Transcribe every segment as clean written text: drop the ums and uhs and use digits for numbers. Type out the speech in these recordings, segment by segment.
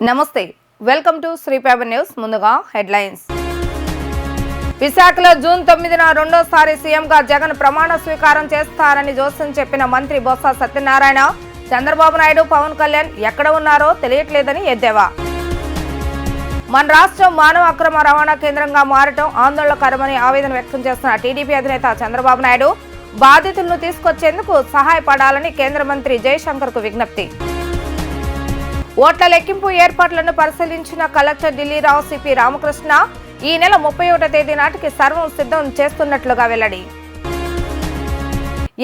నమస్తే, welcome to Shri paper news. ముందుగా headlines. విశాఖలో జూన్ 9న రెండోసారి సీఎంగా జగన్ ప్రమాణ స్వీకారం చేస్తారని జోస్యం చెప్పిన మంత్రి బొత్స సత్యనారాయణ, చంద్రబాబు నాయుడు, పవన్ కళ్యాణ్ ఎక్కడ ఉన్నారో తెలియట్లేదని ఎద్దేవా. మన రాష్ట్రం మానవ అక్రమ రవాణా కేంద్రంగా మారటం ఆందోళనకరమని ఆవేదన వ్యక్తం చేస్తున్న టీడీపీ అధినేత చంద్రబాబు నాయుడు, బాధితులను తీసుకొచ్చేందుకు సహాయపడాలని కేంద్ర మంత్రి జయశంకర్కు విజ్ఞప్తి. ఓట్ల లెక్కింపు ఏర్పాట్లను పరిశీలించిన కలెక్టర్ ఢిల్లీరావు సిపి రామకృష్ణ, ఈ నెల 31వ తేదీ నాటికి సర్వం సిద్ధం చేస్తున్నట్లుగా వెల్లడి.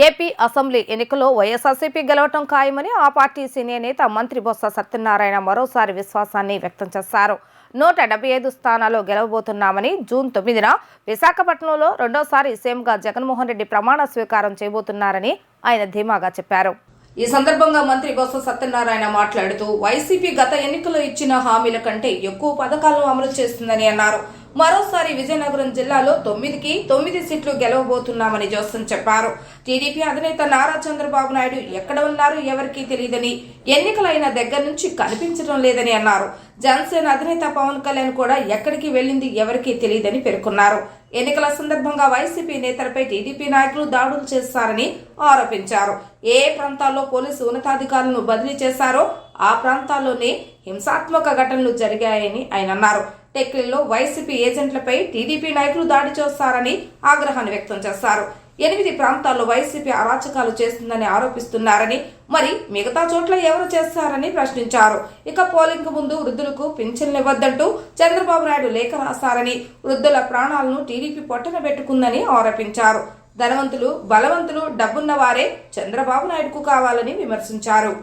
ఏపీ అసెంబ్లీ ఎన్నికల్లో వైఎస్ఆర్సీపీ గెలవటం ఖాయమని ఆ పార్టీ సీనియర్ నేత మంత్రి బొత్స సత్యనారాయణ మరోసారి విశ్వాసాన్ని వ్యక్తం చేశారు. 175 స్థానాల్లో గెలవబోతున్నామని, జూన్ 9న విశాఖపట్నంలో రెండోసారి సీఎంగా జగన్మోహన్ రెడ్డి ప్రమాణ స్వీకారం చేయబోతున్నారని ఆయన ధీమాగా చెప్పారు. ఈ సందర్భంగా మంత్రి బొత్స సత్యనారాయణ మాట్లాడుతూ, వైసీపీ గత ఎన్నికల్లో ఇచ్చిన హామీల కంటే ఎక్కువ పథకాలను అమలు చేస్తుందని అన్నారు. మరోసారి విజయనగరం జిల్లాలో 9కి 9 సీట్లు గెలవబోతున్నామని జోస్యం చెప్పారు. టీడీపీ అధినేత నారా చంద్రబాబు నాయుడు ఎక్కడ ఉన్నారు ఎవరికీ తెలియదని, ఎన్నికలైన దగ్గర నుంచి కనిపించడం లేదని అన్నారు. జనసేన అధినేత పవన్ కళ్యాణ్ కూడా ఎక్కడికి వెళ్లింది ఎవరికీ తెలియదని పేర్కొన్నారు. ఎన్నికల సందర్భంగా వైసీపీ నేతలపై టీడీపీ నాయకులు దాడులు చేస్తారని ఆరోపించారు. ఏ ప్రాంతాల్లో పోలీసు ఉన్నతాధికారులను బదిలీ చేశారో ఆ ప్రాంతాల్లోనే హింసాత్మక ఘటనలు జరిగాయని ఆయన అన్నారు. టెక్లీలో వైసీపీ ఏజెంట్లపై టీడీపీ నాయకులు దాడి చేస్తారని ఆగ్రహాన్ని వ్యక్తం చేశారు. 8 ప్రాంతాల్లో వైసీపీ అరాచకాలు చేస్తుందని ఆరోపిస్తున్నారని, మరి మిగతా చోట్ల ఎవరు చేస్తారని ప్రశ్నించారు. ఇక పోలింగ్ ముందు వృద్ధులకు పింఛన్లివ్వద్దంటూ చంద్రబాబు నాయుడు లేఖ రాశారని, వృద్ధుల ప్రాణాలను టీడీపీ పొట్టన పెట్టుకుందని ఆరోపించారు. ధనవంతులు, బలవంతులు, డబ్బున్న వారే చంద్రబాబు నాయుడుకు కావాలని విమర్శించారు.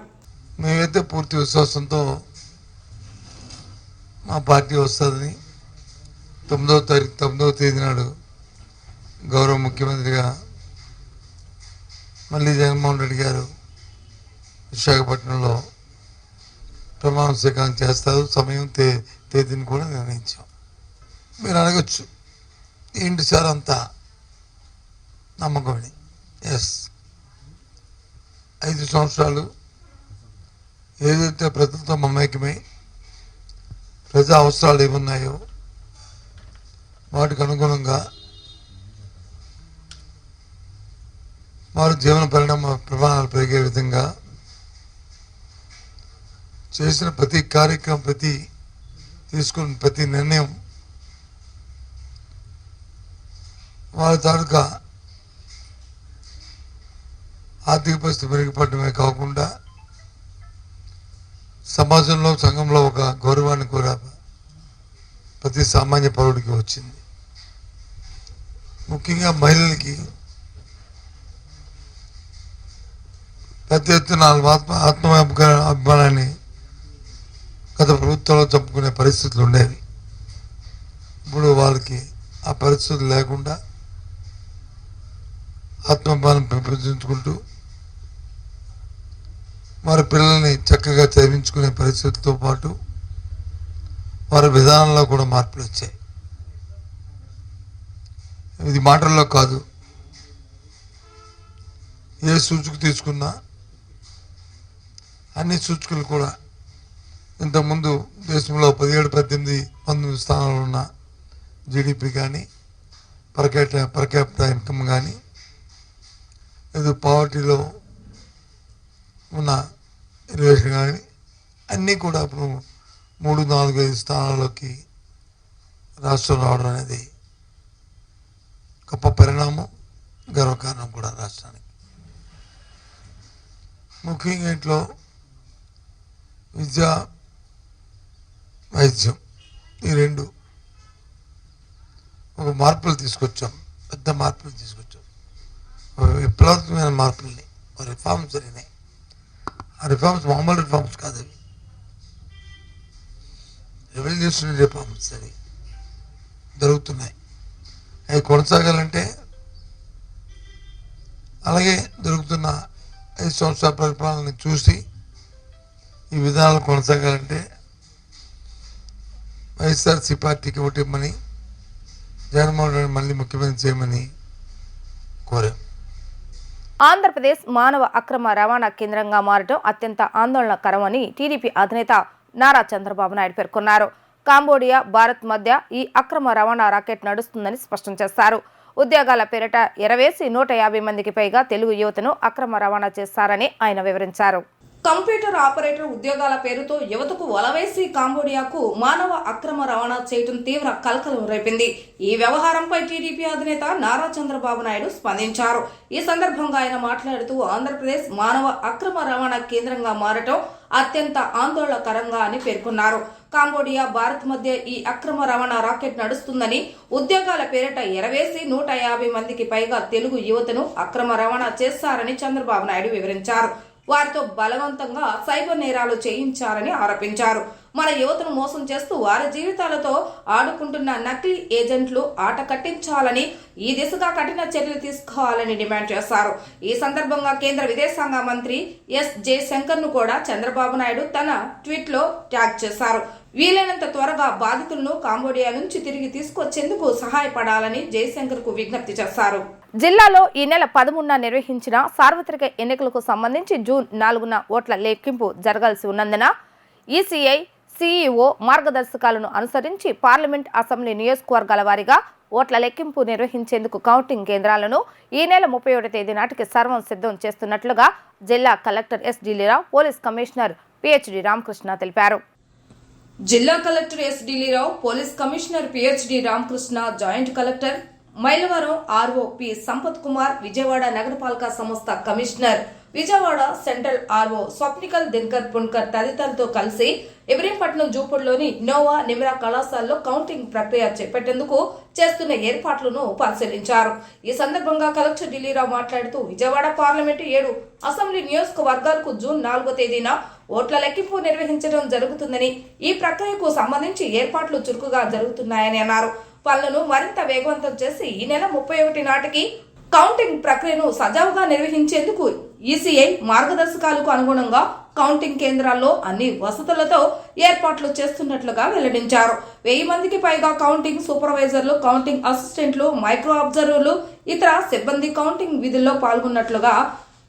మేమైతే పూర్తి విశ్వాసంతో మా పార్టీ వస్తుందని 9వ తేదీ నాడు గౌరవ ముఖ్యమంత్రిగా మళ్ళీ జగన్మోహన్ రెడ్డి గారు విశాఖపట్నంలో ప్రమాణ స్వీకారం చేస్తారు. సమయం తేదీని కూడా నిర్ణయించాం. మీరు అడగచ్చు, ఏంటి సార్ అంతా నమ్మకమని. ఎస్, 5 సంవత్సరాలు ఏదైతే ప్రజలతో మమేకమై ప్రజా అవసరాలు ఏమున్నాయో వాటికి అనుగుణంగా వారి జీవన ప్రమాణాలు పెరిగే విధంగా చేసిన ప్రతి కార్యక్రమం, తీసుకున్న ప్రతి నిర్ణయం వారి తాలూకా ఆర్థిక పరిస్థితి మెరుగుపడమే కాకుండా సమాజంలో, సంఘంలో ఒక గౌరవాన్ని కూడా ప్రతి సామాన్య పౌరుడికి వచ్చింది. ముఖ్యంగా మహిళలకి పెద్ద ఎత్తున అభిమానాన్ని గత ప్రభుత్వంలో చంపుకునే పరిస్థితులు ఉండేవి. ఇప్పుడు వాళ్ళకి ఆ పరిస్థితులు లేకుండా ఆత్మాభిమానం పెంపొందించుకుంటూ వారి పిల్లల్ని చక్కగా చదివించుకునే పరిస్థితులతో పాటు వారి విధానంలో కూడా మార్పులు వచ్చాయి. ఇది మాటల్లో కాదు, ఏ సూచిక తీసుకున్నా అన్ని సూచికలు కూడా ఇంతకుముందు దేశంలో 17, 18, 19 స్థానాలు ఉన్న జీడిపి కానీ, పర్ క్యాపిటల్ ఇన్కమ్ కానీ, లేదు పావర్టీలో ఉన్న రిలేషన్ కానీ అన్నీ కూడా ఇప్పుడు 3, 4, 5 స్థానాల్లోకి రాష్ట్రం రావడం అనేది గొప్ప పరిణామం, గర్వకారణం కూడా రాష్ట్రానికి. ముఖ్యంగా ఇంట్లో విద్య, వైద్యం ఈ 2 ఒక మార్పులు తీసుకొచ్చాం, పెద్ద మార్పులు తీసుకొచ్చాం, విప్లవాత్మకమైన మార్పుల్ని, రిఫార్మ్స్ జరిగినాయి. ఆ రిఫార్మ్స్ మామూలు రిఫార్మ్స్ కాదు, అవి రెవల్యూషనరీ రిఫార్మ్స్ అవి జరుగుతున్నాయి. అవి కొనసాగాలంటే, అలాగే జరుగుతున్న 5 సంవత్సరాల పరిపాలనని చూసి ఈ విధానాలు కొనసాగాలంటే వైఎస్ఆర్సీ పార్టీకి ఓటిమ్మని, జగన్మోహన్ రెడ్డి మళ్ళీ ముఖ్యమంత్రి చేయమని కోరాం. ఆంధ్రప్రదేశ్ మానవ అక్రమ రవాణా కేంద్రంగా మారటం అత్యంత ఆందోళనకరమని టీడీపీ అధినేత నారా చంద్రబాబు నాయుడు పేర్కొన్నారు. కాంబోడియా, భారత్ మధ్య ఈ అక్రమ రవాణా రాకెట్ నడుస్తుందని స్పష్టం చేశారు. ఉద్యోగాల పేరిట ఎరవేసి 150 మందికి పైగా తెలుగు యువతను అక్రమ రవాణా చేశారని ఆయన వివరించారు. కంప్యూటర్ ఆపరేటర్ ఉద్యోగాల పేరుతో యువతకు వలవేసి కాంబోడియాకు మానవ అక్రమ రవాణా చేయడం తీవ్ర కలకలం రేపింది. ఈ వ్యవహారంపై టీడీపీ అధినేత నారా చంద్రబాబు నాయుడు స్పందించారు. ఈ సందర్భంగా ఆయన మాట్లాడుతూ ఆంధ్రప్రదేశ్ మానవ అక్రమ రవాణా కేంద్రంగా మారటం అత్యంత ఆందోళనకరంగా అని పేర్కొన్నారు. కాంబోడియా, భారత్ మధ్య ఈ అక్రమ రవాణా రాకెట్ నడుస్తుందని, ఉద్యోగాల పేరిట ఎరవేసి 150 మందికి పైగా తెలుగు యువతను అక్రమ రవాణా చేశారని చంద్రబాబు నాయుడు వివరించారు. వారితో బలవంతంగా సైబర్ నేరాలు చేయించారని ఆరోపించారు. మన యువతను మోసం చేస్తూ వారి జీవితాలతో ఆడుకుంటున్న నకిలీ ఏజెంట్లు ఆట కట్టించాలని, ఈ దిశగా కఠిన చర్యలు తీసుకోవాలని డిమాండ్ చేశారు. ఈ సందర్భంగా కేంద్ర విదేశాంగ మంత్రి ఎస్ జయశంకర్ ను కూడా చంద్రబాబు నాయుడు తన ట్వీట్ లో ట్యాగ్ చేశారు. వీలైనంత త్వరగా బాధితులను కాంబోడియా నుంచి తిరిగి తీసుకొచ్చేందుకు సహాయపడాలని జయశంకర్ కు విజ్ఞప్తి చేశారు. జిల్లాలో ఈ నెల 13న నిర్వహించిన సార్వత్రిక ఎన్నికలకు సంబంధించి జూన్ 4న ఓట్ల లెక్కింపు జరగాల్సి ఉన్నందున ఈసీఐ, సీఈఓ మార్గదర్శకాలను అనుసరించి పార్లమెంట్, అసెంబ్లీ నియోజకవర్గాల వారీగా ఓట్ల లెక్కింపు నిర్వహించేందుకు కౌంటింగ్ కేంద్రాలను ఈ నెల 31వ తేదీ నాటికి సర్వం సిద్ధం చేస్తున్నట్లుగా జిల్లా collector S Dilli Rao, police commissioner PhD Ramakrishna తెలిపారు. జిల్లా collector S Dilli Rao, police commissioner PhD Ramakrishna, joint collector Mylavaram RO P Sampath Kumar, Vijayawada నగరపాలక సంస్థ commissioner, Vijayawada central RO Swapnil Dinakar Pundkar తదితరులతో కలిసి ఇబ్రహీంపట్నం జూపూర్లోని నోవా నిమ్రా కళాశాలలో కౌంటింగ్ ప్రక్రియ చేపట్టేందుకు చేస్తున్న ఏర్పాట్లను పరిశీలించారు. ఈ సందర్భంగా కలెక్టర్ ఢిల్లీరావు మాట్లాడుతూ విజయవాడ పార్లమెంటు 7 అసెంబ్లీ నియోజకవర్గాలకు జూన్ 4వ తేదీన ఓట్ల లెక్కింపు నిర్వహించడం జరుగుతుందని, ఈ ప్రక్రియకు సంబంధించి ఏర్పాట్లు చురుకుగా జరుగుతున్నాయని అన్నారు. పనులను మరింత వేగవంతం చేసి ఈ నెల 31 నాటికి కౌంటింగ్ ప్రక్రియను సజావుగా నిర్వహించేందుకు ఈసీఐ మార్గదర్శకాలకు అనుగుణంగా కౌంటింగ్ కేంద్రాల్లో అన్ని వసతులతో ఏర్పాట్లు చేస్తున్నట్లుగా వెల్లడించారు. 1000 మందికి పైగా కౌంటింగ్ సూపర్వైజర్లు, కౌంటింగ్ అసిస్టెంట్లు, మైక్రో అబ్జర్వర్లు, ఇతర సిబ్బంది కౌంటింగ్ విధుల్లో పాల్గొన్నట్లుగా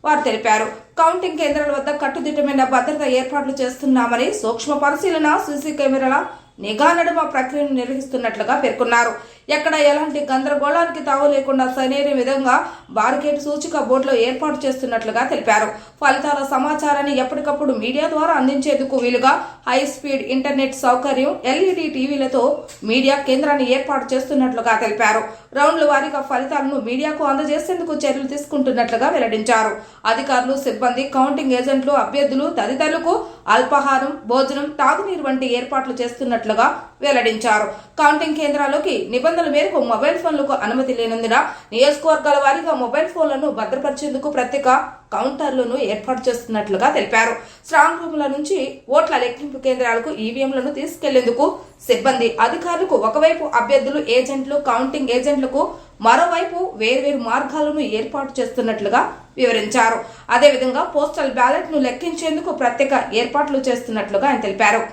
వారు తెలిపారు. కౌంటింగ్ కేంద్రాల వద్ద కట్టుదిట్టమైన భద్రత ఏర్పాట్లు చేస్తున్నామని, సూక్ష్మ పరిశీలన, సీసీ కెమెరాల నిఘా నడుమ ప్రక్రియను నిర్వహిస్తున్నట్లుగా పేర్కొన్నారు. ఎక్కడ ఎలాంటి గందరగోళానికి తావు లేకుండా సరైన విధంగా బారికేడ్ సూచిక బోర్డులో ఏర్పాటు చేస్తున్నట్లుగా తెలిపారు. ఫలితాల సమాచారాన్ని ఎప్పటికప్పుడు మీడియా ద్వారా అందించేందుకు వీలుగా హై స్పీడ్ ఇంటర్నెట్ సౌకర్యం, ఎల్ఈడి టీవీలతో మీడియా కేంద్రాన్ని ఏర్పాటు చేస్తున్నట్లుగా తెలిపారు. రౌండ్ల వారీగా ఫలితాలను మీడియాకు అందజేసేందుకు చర్యలు తీసుకుంటున్నట్లుగా వెల్లడించారు. అధికారులు, సిబ్బంది, కౌంటింగ్ ఏజెంట్లు, అభ్యర్థులు తదితరులకు అల్పాహారం, భోజనం, తాగునీరు వంటి ఏర్పాట్లు చేస్తున్నట్లుగా వెల్లడించారు. కౌంటింగ్ కేంద్రాల్లోకి నిబంధనల మేరకు మొబైల్ ఫోన్లకు అనుమతి లేనందున నియోజకవర్గాల వారీగా మొబైల్ ఫోన్లను భద్రపరిచేందుకు ప్రత్యేక కౌంటర్లను ఏర్పాటు చేస్తున్నట్లుగా తెలిపారు. స్ట్రాంగ్ రూముల నుంచి ఓట్ల లెక్కింపు కేంద్రాలకు ఈవీఎంలను తీసుకెళ్లేందుకు సిబ్బంది, అధికారులకు ఒకవైపు అభ్యర్థులు, ఏజెంట్లు, కౌంటింగ్ ఏజెంట్లకు మరోవైపు వేర్వేరు మార్గాలను ఏర్పాటు చేస్తున్నట్లుగా వివరించారు. అదేవిధంగా పోస్టల్ బ్యాలెట్ ను లెక్కించేందుకు ప్రత్యేక ఏర్పాట్లు చేస్తున్నట్లుగా ఆయన తెలిపారు.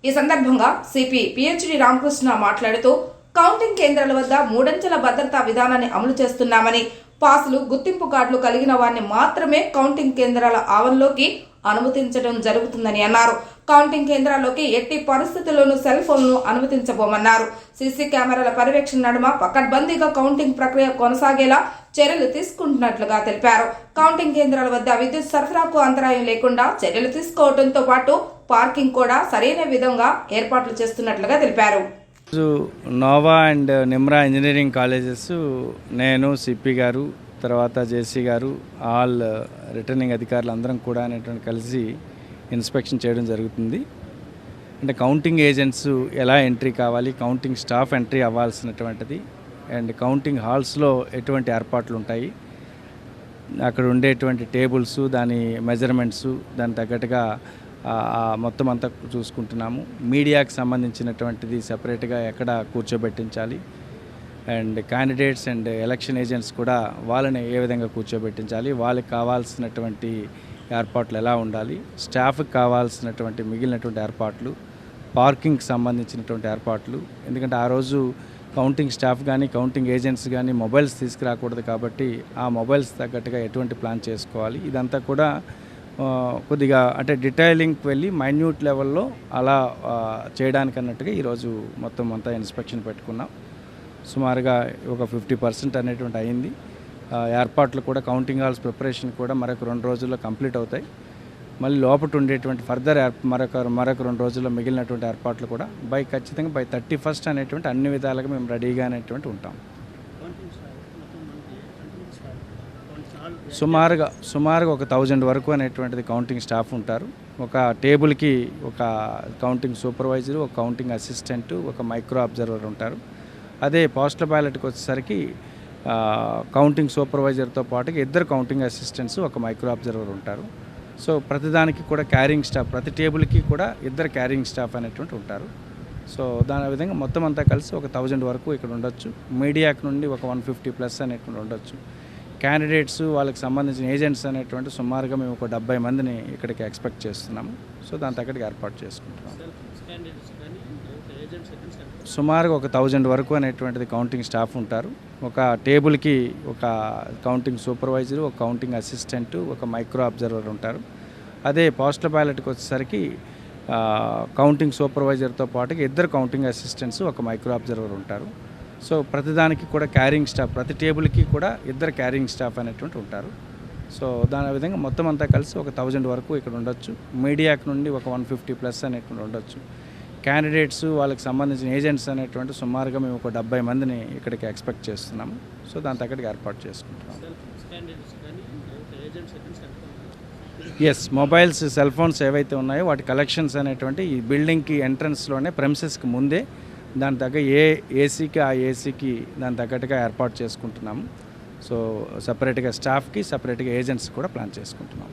ఈ సందర్భంగా సిపి పిహెచ్డి రామకృష్ణ మాట్లాడుతూ కౌంటింగ్ కేంద్రాల వద్ద 3 అంచెల భద్రతా విధానాన్ని అమలు చేస్తున్నామని, పాసులు, గుర్తింపు కార్డులు కలిగిన వారిని మాత్రమే కౌంటింగ్ కేంద్రాల ఆవరణలోకి అనుమతించడం జరుగుతుందని అన్నారు. కౌంటింగ్ కేంద్రాల్లోకి ఎట్టి పరిస్థితుల్లోనూ సెల్ ఫోన్లను అనుమతించబోమన్నారు. సీసీ కెమెరాల పర్యవేక్షణ నడుమ పకడ్బందీగా కౌంటింగ్ ప్రక్రియ కొనసాగేలా చర్యలు తీసుకుంటున్నట్లుగా తెలిపారు. కౌంటింగ్ కేంద్రాల వద్ద విద్యుత్ సరఫరాకు అంతరాయం లేకుండా చర్యలు తీసుకోవడంతో పాటు పార్కింగ్ కూడా సరైన విధంగా ఏర్పాట్లు చేస్తున్నట్లుగా తెలిపారు. Nova and Nimra engineering colleges, నేను, సిపి గారు, తర్వాత జేసీ గారు, ఆల్ రిటర్నింగ్ అధికారులు అందరం కూడా కలిసి ఇన్స్పెక్షన్ చేయడం జరుగుతుంది. అంటే కౌంటింగ్ ఏజెంట్స్ ఎలా ఎంట్రీ కావాలి, కౌంటింగ్ స్టాఫ్ ఎంట్రీ అవ్వాల్సినటువంటిది, అండ్ కౌంటింగ్ హాల్స్లో ఎటువంటి ఏర్పాట్లు ఉంటాయి, అక్కడ ఉండేటువంటి టేబుల్స్, దాని మెజర్మెంట్స్, దాని తగ్గట్టుగా మొత్తం అంతా చూసుకుంటున్నాము. మీడియాకి సంబంధించినటువంటిది సెపరేట్గా ఎక్కడ కూర్చోబెట్టించాలి, and candidates and election agents కూడా వాళ్ళని ఏ విధంగా కూర్చోబెట్టించాలి, వాళ్ళకి కావాల్సినటువంటి ఏర్పాట్లు ఎలా ఉండాలి, స్టాఫ్కి కావాల్సినటువంటి మిగిలినటువంటి ఏర్పాట్లు, పార్కింగ్కి సంబంధించినటువంటి ఏర్పాట్లు. ఎందుకంటే ఆ రోజు కౌంటింగ్ స్టాఫ్ కానీ కౌంటింగ్ ఏజెంట్స్ కానీ మొబైల్స్ తీసుకురాకూడదు కాబట్టి ఆ మొబైల్స్ తగ్గట్టుగా ఎటువంటి ప్లాన్ చేసుకోవాలి, ఇదంతా కూడా కొద్దిగా అంటే డీటెయిలింగ్కి వెళ్ళి మైన్యూట్ లెవెల్లో అలా చేయడానికి అన్నట్టుగా ఈరోజు మొత్తం అంతా ఇన్స్పెక్షన్ పెట్టుకున్నాం. సుమారుగా ఒక 50% అనేటువంటి అయింది. ఏర్పాట్లు కూడా కౌంటింగ్ హాల్స్ ప్రిపరేషన్ కూడా మరొక 2 రోజుల్లో కంప్లీట్ అవుతాయి. మళ్ళీ లోపల ఉండేటువంటి ఫర్దర్ మరొక 2 రోజుల్లో మిగిలినటువంటి ఏర్పాట్లు కూడా ఖచ్చితంగా బై 31st అనేటువంటి అన్ని విధాలుగా మేము రెడీగా అనేటువంటి ఉంటాం. సుమారుగా ఒక 1000 వరకు అనేటువంటిది కౌంటింగ్ స్టాఫ్ ఉంటారు. ఒక టేబుల్కి ఒక కౌంటింగ్ సూపర్వైజరు, ఒక కౌంటింగ్ అసిస్టెంటు, ఒక మైక్రో అబ్జర్వర్ ఉంటారు. అదే పోస్టల్ బ్యాలెట్కి వచ్చేసరికి కౌంటింగ్ సూపర్వైజర్తో పాటుగా 2 కౌంటింగ్ అసిస్టెంట్స్, ఒక మైక్రో అబ్జర్వర్ ఉంటారు. సో ప్రతిదానికి కూడా క్యారింగ్ స్టాఫ్, ప్రతి టేబుల్కి కూడా 2 క్యారింగ్ స్టాఫ్ అనేటువంటి ఉంటారు. సో దాని విధంగా మొత్తం అంతా కలిసి ఒక 1000 వరకు ఇక్కడ ఉండొచ్చు. మీడియాకి నుండి ఒక 150+ అనేటువంటి ఉండొచ్చు. క్యాండిడేట్స్, వాళ్ళకి సంబంధించిన ఏజెంట్స్ అనేటువంటి సుమారుగా మేము ఒక 70 మందిని ఇక్కడికి ఎక్స్పెక్ట్ చేస్తున్నాము. సో దాని తగ్గట్టుగా ఏర్పాటు చేసుకుంటున్నాం. సుమారుగా ఒక 1000 వరకు అనేటువంటిది కౌంటింగ్ స్టాఫ్ ఉంటారు. ఒక టేబుల్కి ఒక కౌంటింగ్ సూపర్వైజరు, ఒక కౌంటింగ్ అసిస్టెంటు, ఒక మైక్రో అబ్జర్వర్ ఉంటారు. అదే పోస్టల్ బ్యాలెట్కి వచ్చేసరికి కౌంటింగ్ సూపర్వైజర్తో పాటుగా 2 కౌంటింగ్ అసిస్టెంట్స్, ఒక మైక్రో అబ్జర్వర్ ఉంటారు. సో ప్రతిదానికి కూడా క్యారింగ్ స్టాఫ్, ప్రతి టేబుల్కి కూడా 2 క్యారింగ్ స్టాఫ్ అనేటువంటి ఉంటారు. సో దాని విధంగా మొత్తం అంతా కలిసి ఒక 1000 వరకు ఇక్కడ ఉండొచ్చు. మీడియాకి నుండి ఒక 150+ అనేటువంటి ఉండొచ్చు. క్యాండిడేట్స్, వాళ్ళకి సంబంధించిన ఏజెంట్స్ అనేటువంటి సుమారుగా మేము ఒక 70 మందిని ఇక్కడికి ఎక్స్పెక్ట్ చేస్తున్నాము. సో దాని తగ్గట్టుగా ఏర్పాటు చేసుకుంటున్నాం. మొబైల్స్, సెల్ ఫోన్స్ ఏవైతే ఉన్నాయో వాటి కలెక్షన్స్ అనేటువంటి ఈ బిల్డింగ్కి ఎంట్రన్స్లోనే ప్రెమిసెస్కి ముందే దాని తగ్గ ఏసీకి ఆ ఏసీకి దాని తగ్గట్టుగా ఏర్పాటు చేసుకుంటున్నాము. సో సపరేట్గా స్టాఫ్కి, సపరేట్గా ఏజెంట్స్ కూడా ప్లాన్ చేసుకుంటున్నాము.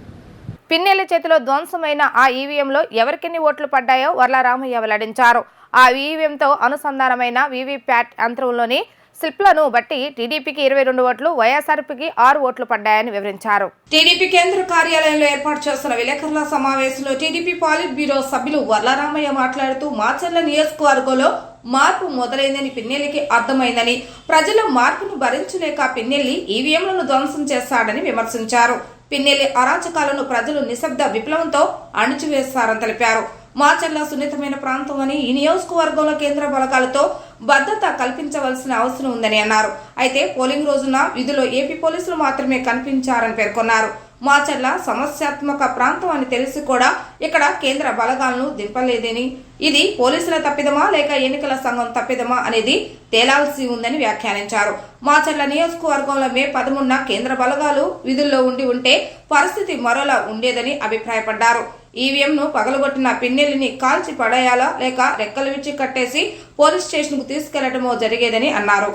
పిన్నెల్లి చేతిలో ధ్వంసమైన ఆ ఈవీఎంలో ఎవరికెన్ని ఓట్లు పడ్డాయో వర్లరామయ్య వెల్లడించారు. ఆ ఈవీఎంతో అనుసంధానమైన వీవీప్యాట్ యంత్రంలోని స్లిప్లను బట్టి టీడీపీకి 22 ఓట్లు, వైఎస్ఆర్పీకి 6 ఓట్లు పడ్డాయని వివరించారు. టీడీపీ కేంద్ర కార్యాలయంలో ఏర్పాటు చేస్తున్న విలేకరుల సమావేశంలో టీడీపీ పాలిట్ బ్యూరో సభ్యులు వర్లరామయ్య మాట్లాడుతూ మాచర్ల నియోజకవర్గంలో మార్పు మొదలైందని పిన్నెల్లికి అర్థమైందని, ప్రజల మార్పును భరించలేక పిన్నెల్లి ఈవీఎంలను ధ్వంసం చేశాడని విమర్శించారు. పిన్నెల్లి అరాచకాలను ప్రజలు నిశ్శబ్ద విప్లవంతో అణిచివేస్తారని తెలిపారు. మాచర్ల సున్నితమైన ప్రాంతం అని, ఈ నియోజకవర్గంలో కేంద్ర బలగాలతో భద్రత కల్పించవలసిన అవసరం ఉందని అన్నారు. అయితే పోలింగ్ రోజున విధుల్లో ఏపీ పోలీసులు మాత్రమే కనిపించారని పేర్కొన్నారు. మాచర్ల సమస్యాత్మక ప్రాంతం అని తెలిసి కూడా ఇక్కడ కేంద్ర బలగాలను దింపలేదని, ఇది పోలీసుల తప్పిదమా లేక ఎన్నికల సంఘం తప్పిదమా అనేది తేలాల్సి ఉందని వ్యాఖ్యానించారు. మాచర్ల నియోజకవర్గంలో మే 13న కేంద్ర బలగాలు విధుల్లో ఉంటే పరిస్థితి మరోలా ఉండేదని అభిప్రాయపడ్డారు. ఈవీఎంను పగలగొట్టిన పిన్నెల్లిని కాల్చి పడేయాలా లేక రెక్కలు విచ్చి కట్టేసి పోలీస్ స్టేషన్కు తీసుకెళ్లడమో జరిగేదని అన్నారు.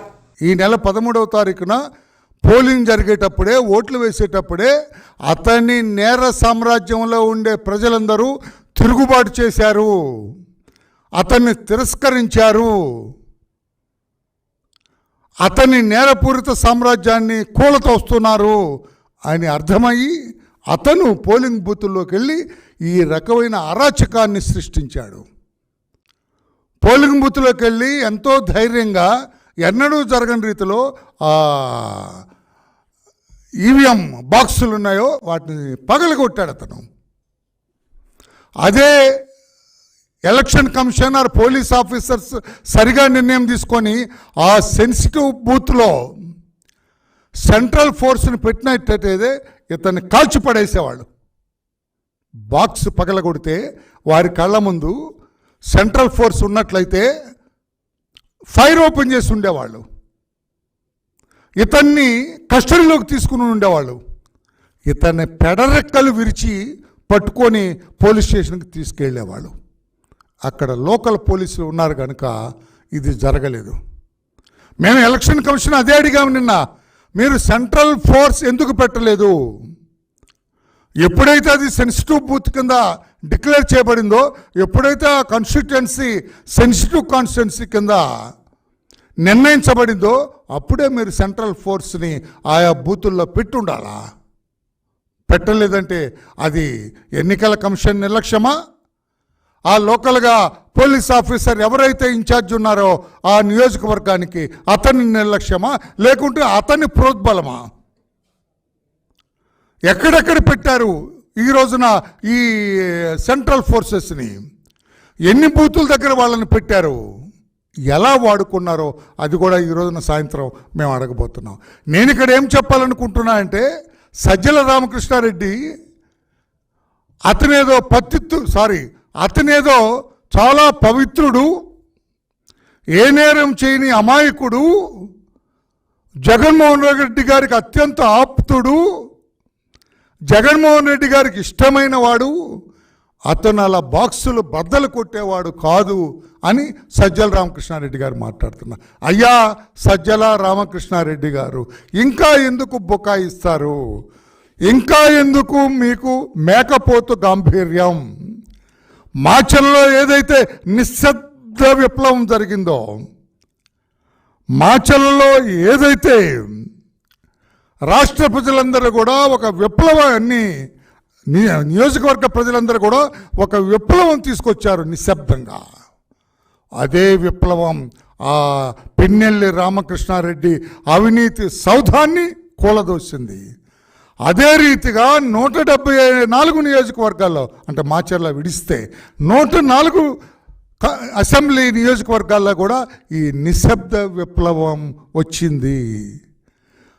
ఈ నెల 13వ తారీఖున పోలింగ్ జరిగేటప్పుడే, ఓట్లు వేసేటప్పుడే అతన్ని నేర సామ్రాజ్యంలో ఉండే ప్రజలందరూ తిరుగుబాటు చేశారు, అతన్ని తిరస్కరించారు, అతన్ని నేరపూరిత సామ్రాజ్యాన్ని కూలతోస్తున్నారు అని అర్థమయ్యి అతను పోలింగ్ బూతుల్లోకి వెళ్ళి ఈ రకమైన అరాచకాన్ని సృష్టించాడు. పోలింగ్ బూత్లోకి వెళ్ళి ఎంతో ధైర్యంగా, ఎన్నడూ జరగని రీతిలో ఈవీఎం బాక్సులు ఉన్నాయో వాటిని పగలగొట్టాడు అతను. అదే ఎలక్షన్ కమిషనర్, పోలీస్ ఆఫీసర్స్ సరిగా నిర్ణయం తీసుకొని ఆ సెన్సిటివ్ బూత్లో సెంట్రల్ ఫోర్స్ని పెట్టినట్టయితే ఇతన్ని కాల్చి పడేసేవాళ్ళు. బాక్స్ పగలగొడితే వారి కళ్ళ ముందు సెంట్రల్ ఫోర్స్ ఉన్నట్లయితే ఫైర్ ఓపెన్ చేసి ఉండేవాళ్ళు, ఇతన్ని కస్టడీలోకి తీసుకుని ఉండేవాళ్ళు. ఇతన్ని పెడరెక్కలు విరిచి పట్టుకొని పోలీస్ స్టేషన్కి తీసుకెళ్ళేవాళ్ళు. అక్కడ లోకల్ పోలీసులు ఉన్నారు కనుక ఇది జరగలేదు. మేము ఎలక్షన్ కమిషన్ అదే అడిగాము నిన్న, మీరు సెంట్రల్ ఫోర్స్ ఎందుకు పెట్టలేదు? ఎప్పుడైతే అది సెన్సిటివ్ బూత్ కింద డిక్లేర్ చేయబడిందో, ఎప్పుడైతే ఆ కాన్స్టిట్యుయెన్సీ సెన్సిటివ్ కాన్స్టిట్యుయెన్సీ కింద నిర్ణయించబడిందో అప్పుడే మీరు సెంట్రల్ ఫోర్స్ని ఆయా బూతుల్లో పెట్టుండాలా. పెట్టలేదంటే అది ఎన్నికల కమిషన్ నిర్లక్ష్యమా? ఆ లోకల్గా పోలీస్ ఆఫీసర్ ఎవరైతే ఇన్ఛార్జ్ ఉన్నారో ఆ నియోజకవర్గానికి అతని నిర్లక్ష్యమా, లేకుంటే అతని ప్రోద్బలమా? ఎక్కడెక్కడ పెట్టారు ఈ రోజున ఈ సెంట్రల్ ఫోర్సెస్ని ఎన్ని బూతుల దగ్గర వాళ్ళని పెట్టారు, ఎలా వాడుకున్నారో అది కూడా ఈ రోజున సాయంత్రం మేము అడగబోతున్నాం. నేను ఇక్కడ ఏం చెప్పాలనుకుంటున్నా అంటే, సజ్జల రామకృష్ణారెడ్డి అతనేదో చాలా పవిత్రుడు, ఏ నేరం చేయని అమాయకుడు, జగన్మోహన్ రెడ్డి గారికి అత్యంత ఆప్తుడు, జగన్మోహన్ రెడ్డి గారికి ఇష్టమైన వాడు, అతను అలా బాక్సులు బద్దలు కొట్టేవాడు కాదు అని సజ్జల రామకృష్ణారెడ్డి గారు మాట్లాడుతున్నారు. అయ్యా సజ్జల రామకృష్ణారెడ్డి గారు, ఇంకా ఎందుకు బుకాయిస్తారు? ఇంకా ఎందుకు మీకు మేకపోతు గాంభీర్యం? మాచర్లలో ఏదైతే నిశ్శబ్ద విప్లవం జరిగిందో, మాచర్లలో ఏదైతే రాష్ట్ర ప్రజలందరూ కూడా ఒక విప్లవాన్ని, నియోజకవర్గ ప్రజలందరూ కూడా ఒక విప్లవం తీసుకొచ్చారు నిశ్శబ్దంగా. అదే విప్లవం ఆ పిన్నెల్లి రామకృష్ణారెడ్డి అవినీతి సౌధాన్ని కూలదోసింది. అదే రీతిగా 174 నియోజకవర్గాల్లో, అంటే మాచర్ల విడిస్తే 104 అసెంబ్లీ నియోజకవర్గాల్లో కూడా ఈ నిశ్శబ్ద విప్లవం వచ్చింది.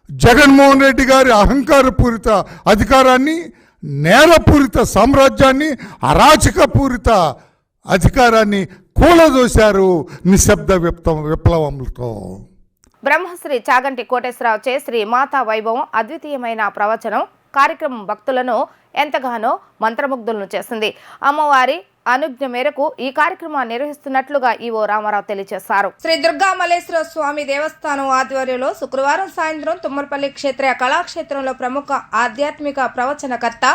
జగన్మోహన్ రెడ్డి గారి అహంకారపూరిత అధికారాన్ని, నేరపూరిత సామ్రాజ్యాన్ని, అరాచకపూరిత అధికారాన్ని కూలదోశారు నిశ్శబ్ద విప్లవంతో. బ్రహ్మశ్రీ చాగంటి కోటేశ్వరరావు చే శ్రీ మాతా వైభవం అద్వితీయమైన ప్రవచనం కార్యక్రమం భక్తులను ఎంతగానో మంత్రముగ్ధులను చేసింది. అమ్మవారి అనుజ్ఞ మేరకు ఈ కార్యక్రమాన్ని నిర్వహిస్తున్నట్లుగా ఈవో రామారావు తెలియజేశారు. శ్రీ దుర్గా మల్లేశ్వర స్వామి దేవస్థానం ఆధ్వర్యంలో శుక్రవారం సాయంత్రం తుమ్మలపల్లి క్షేత్ర కళాక్షేత్రంలో ప్రముఖ ఆధ్యాత్మిక ప్రవచనకర్త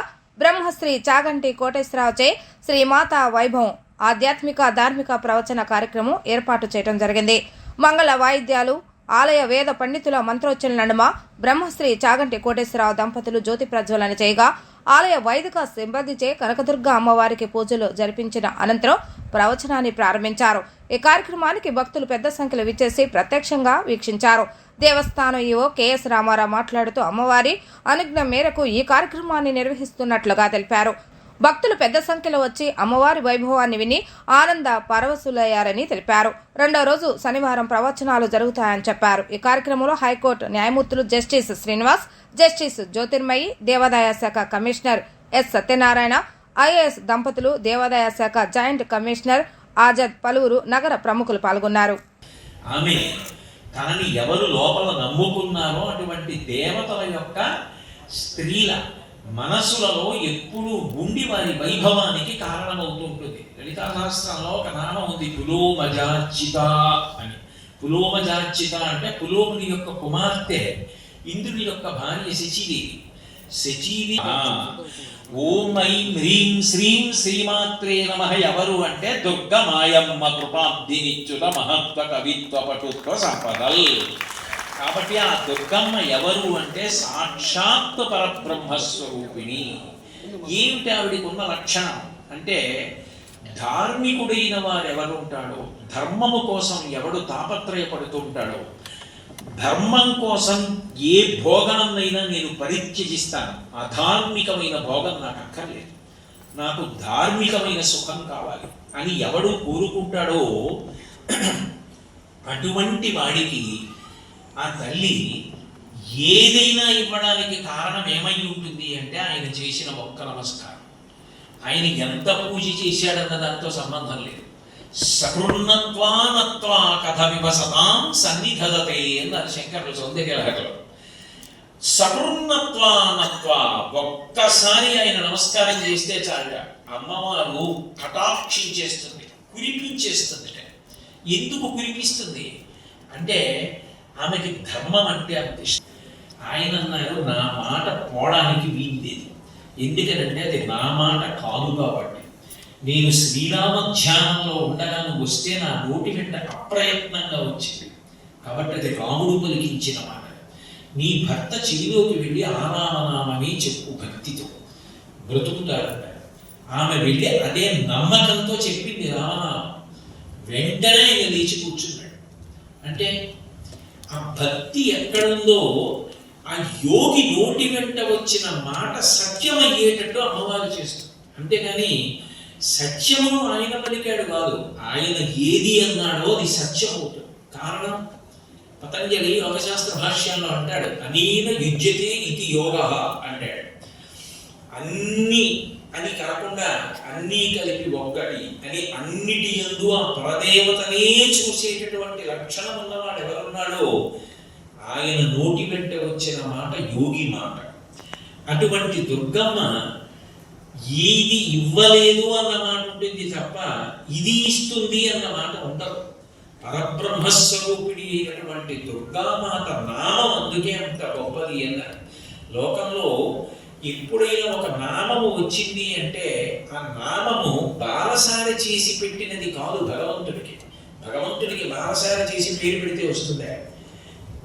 బ్రహ్మశ్రీ చాగంటి కోటేశ్వరరావు చే శ్రీ మాతా వైభవం ఆధ్యాత్మిక ధార్మిక ప్రవచన కార్యక్రమం ఏర్పాటు చేయడం జరిగింది. మంగళ వాయిద్యాలు, ఆలయ వేద పండితుల మంత్రోచ్చరణ నడుమ బ్రహ్మశ్రీ చాగంటి కోటేశ్వరరావు దంపతులు జ్యోతి ప్రజ్వలన చేయగా, ఆలయ వైదిక సిబ్బందిచే కనకదుర్గ అమ్మవారికి పూజలు జరిపించిన అనంతరం ప్రవచనాన్ని ప్రారంభించారు. ఈ కార్యక్రమానికి భక్తులు పెద్ద సంఖ్యలో విచ్చేసి ప్రత్యక్షంగా వీక్షించారు. దేవస్థానం ఈవో కెఎస్ రామారావు మాట్లాడుతూ అమ్మవారి అనుజ్ఞ మేరకు ఈ కార్యక్రమాన్ని నిర్వహిస్తున్నట్లుగా తెలిపారు. భక్తులు పెద్ద సంఖ్యలో వచ్చి అమ్మవారి వైభవాన్ని విని ఆనంద పరవశులయ్యారని తెలిపారు. రెండో రోజు శనివారం ప్రవచనాలు జరుగుతాయని చెప్పారు. ఈ కార్యక్రమంలో హైకోర్టు న్యాయమూర్తులు జస్టిస్ శ్రీనివాస్, జస్టిస్ జ్యోతిర్మయి, దేవాదాయ శాఖ కమిషనర్ ఎస్ సత్యనారాయణ, ఐఏఎస్ దంపతులు, దేవాదాయ శాఖ జాయింట్ కమిషనర్ ఆజాద్, పలువురు నగర ప్రముఖులు పాల్గొన్నారు. ఆమె తనని ఎవరు లోపల నమ్ముకున్నారో అటువంటి దేవతల యొక్క స్త్రీల మనసులలో ఎప్పుడూ ఉండి వారి వైభవానికి కారణమవుతుంటుంది. లలితా శాస్త్రంలో ఒక నామం ఉంది, పులోమజార్చిత అని. పులోమజార్చిత అంటే పులోముని యొక్క కుమార్తె ఇంద్రుని యొక్క భార్య శచీదేవి. శచీదేవి ఓం ఐం హ్రీం శ్రీం శ్రీమాత్రే నమః ఎవరు అంటే దుర్గ మాయమ్మ కృపాబ్ధినిచ్యుత మహత్వ కవిత్వ పటుత్వ సంపదల్. కాబట్టి ఆ దుర్గమ్మ ఎవరు అంటే సాక్షాత్ పరబ్రహ్మస్వరూపిణి. ఏమిటి ఆవిడికి ఉన్న లక్షణం అంటే, ధార్మికుడైన వారు ఎవరుంటాడో, ధర్మము కోసం ఎవడు తాపత్రయపడుతుంటాడో, ధర్మం కోసం ఏ భోగాన్నైనా నేను పరిత్యజిస్తాను, అధార్మికమైన భోగం నాకు అక్కర్లేదు, నాకు ధార్మికమైన సుఖం కావాలి అని ఎవడు కోరుకుంటాడో అటువంటి వాడికి ఆ తల్లి ఏదైనా ఇవ్వడానికి కారణం ఏమై ఉంటుంది అంటే ఆయన చేసిన ఒక్క నమస్కారం. ఆయన ఎంత పూజ చేశాడన్న దాంతో సంబంధం లేదు. సకృన్నత్వానత్వా కథ వివసతాం సన్నిధదతే అన్నారు శంకరులు సౌందర్యలహరిలో. సకృన్నత్వానత్వా ఒక్కసారి ఆయన నమస్కారం చేస్తే చాలు అమ్మవారు కటాక్షించేస్తుంది, కురిపించేస్తుంది. ఎందుకు కురిపిస్తుంది అంటే ఆమెకి ధర్మం అంటే అంత ఇష్టం. ఆయన అన్నారు, నా మాట పోవడానికి వీల్లేదు, ఎందుకంటే అది నా మాట కాదు కాబట్టి. నేను శ్రీరామ ధ్యానంలో ఉండగా నువ్వు వస్తే నా నోటి వెంట అప్రయత్నంగా వచ్చింది కాబట్టి అది రాముడు పలికించిన మాట. నీ భర్త చెవిలోకి వెళ్ళి ఆరామనామని చెప్పు, భక్తితో బ్రతుకుతాడంట. ఆమె వెళ్ళి అదే నమ్మకంతో చెప్పింది రామనామం. వెంటనే ఆయన లేచి కూర్చున్నాడు. అంటే ఆ భక్తి ఎక్కడుందో ఆ యోగి నోటి వెంట వచ్చిన మాట సత్యమయ్యేటట్టు అమ్మవారు చేస్తుంది. అంతేగాని సత్యము ఆయన పలికాడు కాదు, ఆయన ఏది అన్నాడో అది సత్యం అవుతుంది. కారణం పతంజలి యోగశాస్త్ర భాష్యంలో అంటాడు, అనేన యుజ్యతే ఇది యోగ అంటాడు. అన్ని అని కాకుండా అన్నీ కలిపి ఒక్కటి అని, అన్నిటి యందు ఆ పరదేవతనే చూసేటటువంటి లక్షణం ఉన్నవాడు ఎవరున్నాడో ఆయన నోటి వెంట వచ్చిన మాట యోగి మాట. అటువంటి దుర్గమ్మ ఏది ఇవ్వలేదు అన్న మాట ఉంటుంది తప్ప ఇది ఇస్తుంది అన్న మాట ఉండదు. పరబ్రహ్మస్వరూపిణి అయినటువంటి దుర్గామాత నామం అందుకే అంత గొప్పది అన్నారు. లోకంలో ఎప్పుడైనా ఒక నామము వచ్చింది అంటే ఆ నామము బాలసారి చేసి పెట్టినది కాదు భగవంతుడికి. భగవంతుడికి బాలసారి చేసి పేరు పెడితే వస్తుందా?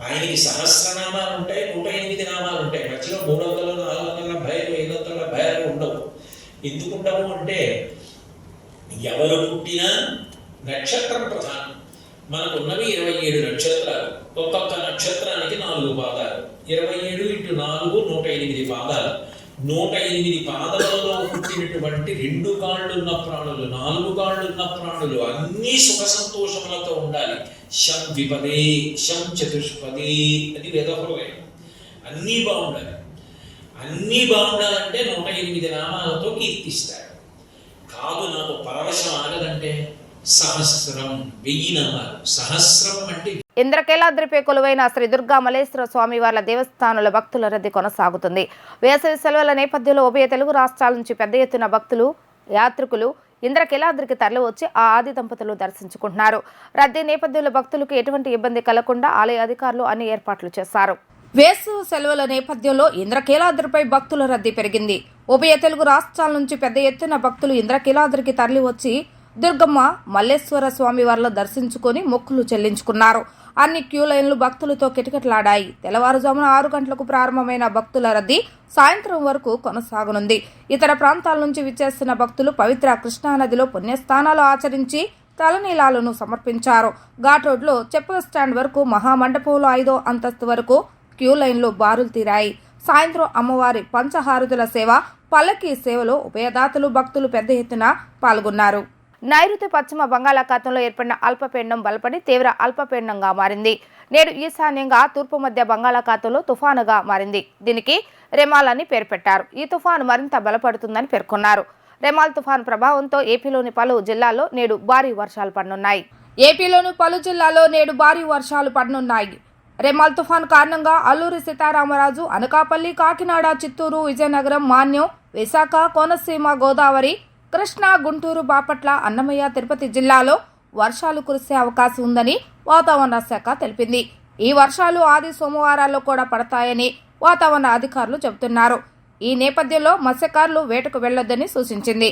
ఆయనకి సహస్రనామాలు ఉంటాయి, 108 నామాలు ఉంటాయి. మధ్యలో 300, 470, 570 ఉండవు. ఎందుకు ఉండవు అంటే ఎవరు పుట్టినా నక్షత్రం ప్రధానం. మనకున్నవి 27 నక్షత్రాలు, ఒక్కొక్క నక్షత్రానికి 4 పాదాలు. 27 × 4 108 పాదాలు. 108 పాదాలలో పుట్టినటువంటి 2 కాళ్ళున్న ప్రాణులు, 4 కాళ్ళున్న ప్రాణులు అన్నీ సుఖ సంతోషములతో ఉండాలి. శం ద్విపదే, శం చతుష్పదే అది వేదహృదయం. అన్నీ బాగుండాలి. అన్నీ బాగుండాలంటే 108 నామాలతో కీర్తిస్తాడు. కాదు నాకు పరవశం ఆగదంటే సహస్రం, 1000 నామాలు. సహస్రం అంటే ఇంద్రకీలాద్రిపై కొలువైన శ్రీ దుర్గా మల్లేశ్వర స్వామి వార్ల దేవస్థానంలో భక్తుల రద్దీ కొనసాగుతుంది. వేసవి సెలవుల నేపథ్యంలో ఉభయ తెలుగు రాష్ట్రాల నుంచి పెద్ద ఎత్తున భక్తులు, యాత్రికులు ఇంద్రకీలాద్రికి తరలివచ్చి ఆ ఆది దంపతులు దర్శించుకుంటున్నారు. రద్దీ నేపథ్యంలో భక్తులకు ఎటువంటి ఇబ్బంది కలగకుండా ఆలయ అధికారులు అన్ని ఏర్పాట్లు చేశారు. వేసవి సెలవుల నేపథ్యంలో ఇంద్రకీలాద్రిపై భక్తుల రద్దీ పెరిగింది. ఉభయ తెలుగు రాష్ట్రాల నుంచి పెద్ద ఎత్తున భక్తులు ఇంద్రకీలాద్రికి తరలివచ్చి దుర్గమ్మ మల్లేశ్వర స్వామి వారిలో దర్శించుకుని మొక్కులు చెల్లించుకున్నారు. అన్ని క్యూ లైన్లు భక్తులతో కిటకిటలాడాయి. తెల్లవారుజామున 6 గంటలకు ప్రారంభమైన భక్తుల రద్దీ సాయంత్రం వరకు కొనసాగనుంది. ఇతర ప్రాంతాల నుంచి విచ్చేస్తున్న భక్తులు పవిత్ర కృష్ణానదిలో పుణ్యస్నానాలు ఆచరించి తలనీలాలను సమర్పించారు. ఘాట్ రోడ్లో చెప్పుల స్టాండ్ వరకు, మహామండపంలో 5వ అంతస్తు వరకు క్యూ లైన్లు బారులు తీరాయి. సాయంత్రం అమ్మవారి పంచహారతుల సేవ, పల్లకీ సేవలో ఉభయదాతలు భక్తులు పెద్ద ఎత్తున పాల్గొన్నారు. నైరుతి పశ్చిమ బంగాళాఖాతంలో ఏర్పడిన అల్పపీడనం బలపడి తీవ్ర అల్పపీడనంగా మారింది. నేడు ఈశాన్యంగా తూర్పు మధ్య బంగాళాఖాతంలో తుఫానుగా మారింది. దీనికి రెమాల్ అని పేరు పెట్టారు. ఈ తుఫాను మరింత బలపడుతుందని పేర్కొన్నారు. రెమాల్ తుఫాను ప్రభావంతో ఏపీలోని పలు జిల్లాల్లో నేడు భారీ వర్షాలు పడనున్నాయి. రెమాల్ తుఫాను కారణంగా అల్లూరి సీతారామరాజు, అనకాపల్లి, కాకినాడ, చిత్తూరు, విజయనగరం, మాన్యం, విశాఖ, కోనసీమ, గోదావరి, కృష్ణా, గుంటూరు, బాపట్ల, అన్నమయ్య, తిరుపతి జిల్లాలో వర్షాలు కురిసే అవకాశం ఉందని వాతావరణ శాఖ తెలిపింది. ఈ వర్షాలు ఆది సోమవారాల్లో కూడా పడతాయని వాతావరణ అధికారులు చెబుతున్నారు. ఈ నేపథ్యంలో మత్స్యకారులు వేటకు వెళ్లొద్దని సూచించింది.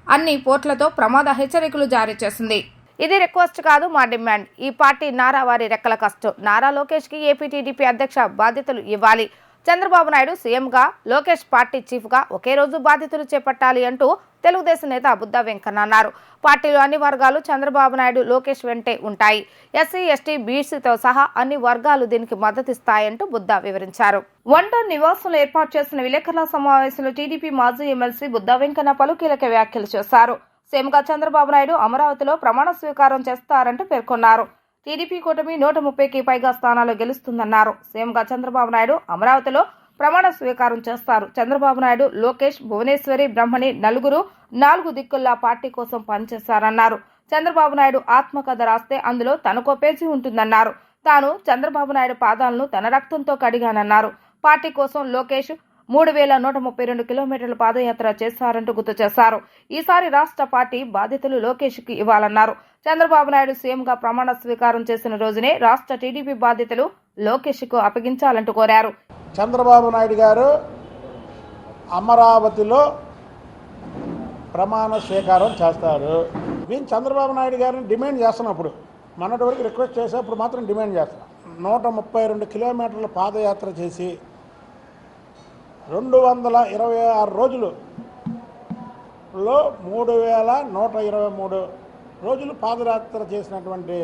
అన్ని పోర్టులతో ప్రమాద హెచ్చరికలు జారీ చేసింది. ఇది రిక్వెస్ట్ కాదు, మా డిమాండ్. ఈ పార్టీ నారా వారి రెక్కల కష్టం. నారా లోకేష్కి ఏపీ టీడీపీ అధ్యక్ష బాధ్యతలు ఇవ్వాలి. చంద్రబాబు నాయుడు సీఎంగా, లోకేష్ పార్టీ చీఫ్గా ఒకే రోజు బాధ్యతలు చేపట్టాలి అంటూ తెలుగుదేశం నేత బుద్దా వెంకన్న అన్నారు. పార్టీలో అన్ని వర్గాలు చంద్రబాబు నాయుడు, లోకేష్ వెంటే ఉంటాయి. ఎస్సీ, ఎస్టీ, బీసీతో సహా అన్ని వర్గాలు దీనికి మద్దతిస్తాయంటూ బుద్దా వివరించారు. వన్డౌన్ నివాసంలో ఏర్పాటు చేసిన విలేకరుల సమావేశంలో టీడీపీ మాజీ ఎమ్మెల్సీ బుద్దా వెంకన్న పలు కీలక వ్యాఖ్యలు చేశారు. సీఎంగా చంద్రబాబు నాయుడు అమరావతిలో ప్రమాణ స్వీకారం చేస్తారంటూ పేర్కొన్నారు. టీడీపీ కూటమి 130కి పైగా స్థానాలు గెలుస్తుందన్నారు. సీఎంగా చంద్రబాబు నాయుడు అమరావతిలో ప్రమాణ స్వీకారం చేస్తారు. చంద్రబాబు నాయుడు, లోకేష్, భువనేశ్వరి, బ్రహ్మణి నలుగురు 4 దిక్కుల్లా పార్టీ కోసం పనిచేశారన్నారు. చంద్రబాబు నాయుడు ఆత్మకథ రాస్తే అందులో తనకో పేజీ ఉంటుందన్నారు. తాను చంద్రబాబు నాయుడు పాదాలను తన రక్తంతో కడిగానన్నారు. పార్టీ కోసం లోకేష్ 3132 కిలోమీటర్ల పాదయాత్ర చేశారంటూ గుర్తు చేశారు. ఈసారి రాష్ట్ర పార్టీ బాధ్యతలు లోకేష్కి ఇవ్వాలన్నారు. చంద్రబాబు నాయుడు సీఎంగా ప్రమాణ స్వీకారం చేసిన రోజునే రాష్ట్ర టీడీపీ బాధ్యతలు లోకేష్కు అప్పగించాలంటూ కోరారు. చంద్రబాబు నాయుడు గారు అమరావతిలో ప్రమాణ స్వీకారం చేస్తారు. మేము చంద్రబాబు నాయుడు గారిని డిమాండ్ చేస్తున్నప్పుడు, మొన్నటి వరకు రిక్వెస్ట్ చేసేప్పుడు మాత్రం డిమాండ్ చేస్తున్నాం. 132 కిలోమీటర్ల పాదయాత్ర చేసి 226 రోజులలో 3123 రోజులు పాదయాత్ర చేసినటువంటి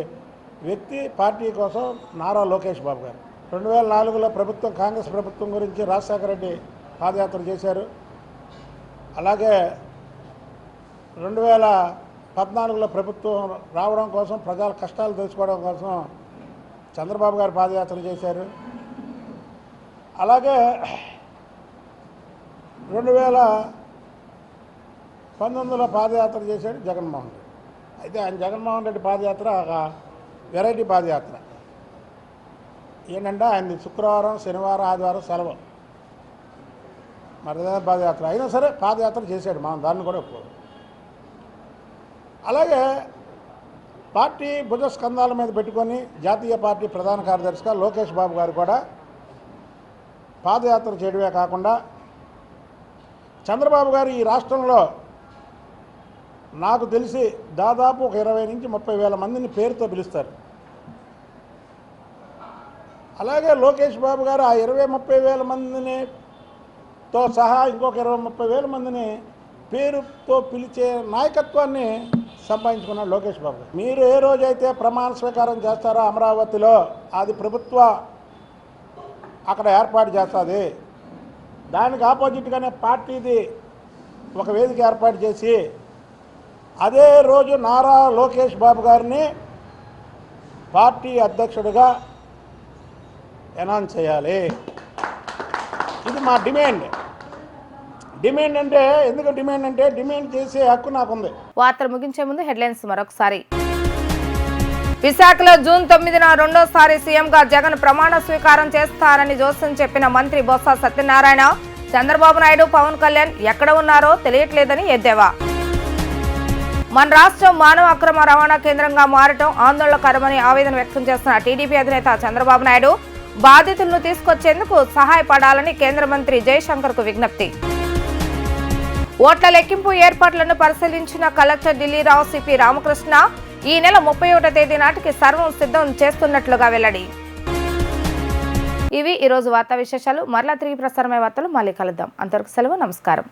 వ్యక్తి పార్టీ కోసం నారా లోకేష్ బాబు గారు. 2004లో ప్రభుత్వం, కాంగ్రెస్ ప్రభుత్వం గురించి రాజశేఖర రెడ్డి పాదయాత్ర చేశారు. అలాగే 2014లో ప్రభుత్వం రావడం కోసం, ప్రజల కష్టాలు తెలుసుకోవడం కోసం చంద్రబాబు గారు పాదయాత్ర చేశారు. అలాగే 2019లో పాదయాత్ర చేశాడు జగన్మోహన్ రెడ్డి. అయితే ఆయన జగన్మోహన్ రెడ్డి పాదయాత్ర ఒక వెరైటీ పాదయాత్ర. ఏంటంటే ఆయనది శుక్రవారం, శనివారం, ఆదివారం సెలవు, మరి పాదయాత్ర అయినా సరే పాదయాత్ర చేశాడు. మనం దాన్ని కూడా ఒప్పుకోదు. అలాగే పార్టీ భుజస్కంధాల మీద పెట్టుకొని జాతీయ పార్టీ ప్రధాన కార్యదర్శిగా లోకేష్ బాబు గారు కూడా పాదయాత్ర చేయడమే కాకుండా, చంద్రబాబు గారు ఈ రాష్ట్రంలో నాకు తెలిసి దాదాపు ఒక 20 నుంచి 30 వేల మందిని పేరుతో పిలుస్తారు. అలాగే లోకేష్ బాబు గారు ఆ 20-30 వేల మందిని తో సహా ఇంకొక 20-30 వేల మందిని పేరుతో పిలిచే నాయకత్వాన్ని సంపాదించుకున్నాడు లోకేష్ బాబు గారు. మీరు ఏ రోజైతే ప్రమాణ స్వీకారం చేస్తారో అమరావతిలో, అది ప్రభుత్వ అక్కడ ఏర్పాటు చేస్తుంది. దానికి ఆపోజిట్గానే పార్టీది ఒక వేదిక ఏర్పాటు చేసి అదే రోజు నారా లోకేష్ బాబు గారిని పార్టీ అధ్యక్షుడిగా అనౌన్స్ చేయాలి. ఇది మా డిమాండ్. డిమాండ్ అంటే ఎందుకు డిమాండ్ అంటే, డిమాండ్ చేసే హక్కు నాకుంది. వార్తలు ముగించే ముందు హెడ్లైన్స్ మరొకసారి. విశాఖలో జూన్ 9న రెండోసారి సీఎంగా జగన్ ప్రమాణ స్వీకారం చేస్తారని జోస్యం చెప్పిన మంత్రి బొత్స సత్యనారాయణ. చంద్రబాబు నాయుడు, పవన్ కళ్యాణ్ ఎక్కడ ఉన్నారో తెలియట్లేదని ఎద్దేవా. మన రాష్ట్రం మానవ అక్రమ రవాణా కేంద్రంగా మారటం ఆందోళనకరమని ఆవేదన వ్యక్తం చేస్తున్న టీడీపీ అధినేత చంద్రబాబు నాయుడు బాధితులను తీసుకొచ్చేందుకు సహాయపడాలని కేంద్ర మంత్రి జయశంకర్కు విజ్ఞప్తి. ఓట్ల లెక్కింపు ఏర్పాట్లను పరిశీలించిన కలెక్టర్ ఢిల్లీరావు సిపి రామకృష్ణ ఈ నెల 31వ తేదీ నాటికి సర్వం సిద్ధం చేస్తున్నట్లుగా వెల్లడి. ఇవి ఈరోజు వార్తా విశేషాలు. మరలా తిరిగి ప్రసారమయ్యే వార్తలు మళ్ళీ కలుద్దాం. అంతవరకు సెలవు. నమస్కారం.